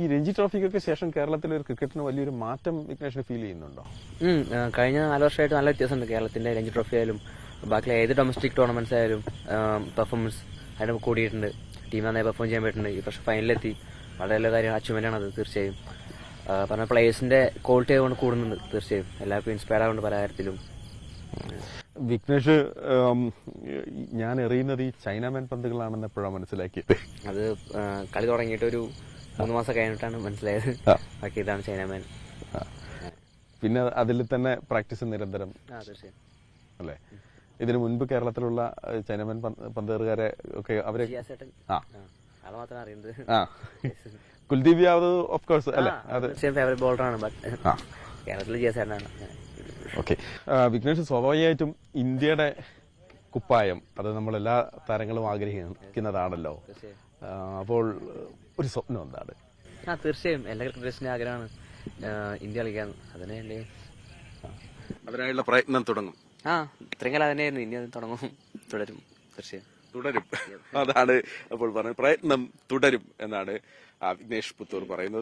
ഈ രഞ്ജി ട്രോഫിക്കൊക്കെ ശേഷം കേരളത്തിലെ ഒരു ക്രിക്കറ്റിന് വലിയൊരു മാറ്റം വിഘ്നേഷിന് ഫീൽ ചെയ്യുന്നുണ്ടോ? കഴിഞ്ഞ 4 വർഷമായിട്ട് നല്ല വ്യത്യാസമുണ്ട്. കേരളത്തിന്റെ രഞ്ജി ട്രോഫി ആയാലും ബാക്കിയുള്ള ഏത് ഡൊമസ്റ്റിക് ടൂർണമെന്റ്സ് ആയാലും പെർഫോമൻസ് അതിന് കൂടിയിട്ടുണ്ട്. ടീം നന്നായി പെർഫോം ചെയ്യാൻ പറ്റുന്നുണ്ട്. ഈ പക്ഷേ ഫൈനലിലെത്തി വളരെ നല്ല കാര്യം, അച്ചീവ്മെന്റ് ആണ് അത് തീർച്ചയായും. പറഞ്ഞ പ്ലേയേഴ്സിന്റെ ക്വാളിറ്റി ആയതുകൊണ്ട് കൂടുന്നുണ്ട് തീർച്ചയായും. എല്ലാവർക്കും ഇൻസ്പയർഡ് ആവുന്നുണ്ട് പല കാര്യത്തിലും. വിഘ്നേഷ്, ഞാൻ എറിയുന്നത് ഈ ചൈനാമാൻ പന്തുകളാണെന്ന് എപ്പോഴാണ് മനസ്സിലാക്കിയത്? അത് കളി തുടങ്ങിയിട്ട് ഒരു 3 മാസം കഴിഞ്ഞിട്ടാണ് മനസ്സിലായത്. ബാക്കി ഇതാണ് ചൈനാമാൻ. പിന്നെ അതിൽ തന്നെ പ്രാക്ടീസ് നിരന്തരം തീർച്ചയായും അല്ലേ? ഇതിനു മുൻപ് കേരളത്തിലുള്ള ചൈനാമാൻ പന്തേറുകാരെ ഒക്കെ അവരെ ആളെ മാത്രം അറിയുന്നത്. കുൽദീപ് യാദവ് ഓഫ് കോഴ്സ് അല്ലേ? അത് ഫേവറേറ്റ് ബോളറാണ്. ബട്ട് കേരളത്തിൽ ജിയാസേട്ടനാണ്. ഓക്കെ. വിഘ്നേഷ്, സ്വാഭാവികമായിട്ടും ഇന്ത്യയുടെ കുപ്പായം അത് നമ്മളെല്ലാ താരങ്ങളും ആഗ്രഹിക്കുന്നതാണല്ലോ. അപ്പോൾ ഒരു സ്വപ്നം എന്താണ്? തീർച്ചയായും എല്ലാ ക്രിക്കറ്റേഴ്സിന്റെ ആഗ്രഹമാണ് ഇന്ത്യ കളിക്കാൻ. അതിനായുള്ള പ്രയത്നം തുടങ്ങും. ഇത്രയും കാലം അതിനായിരുന്നു. ഇനി അത് തുടങ്ങും, തുടരും, തീർച്ചയായും തുടരും. അതാണ് അപ്പോൾ പറഞ്ഞത്, പ്രയത്നം തുടരും എന്നാണ് വിഘ്നേഷ് പുത്തൂർ പറയുന്നത്.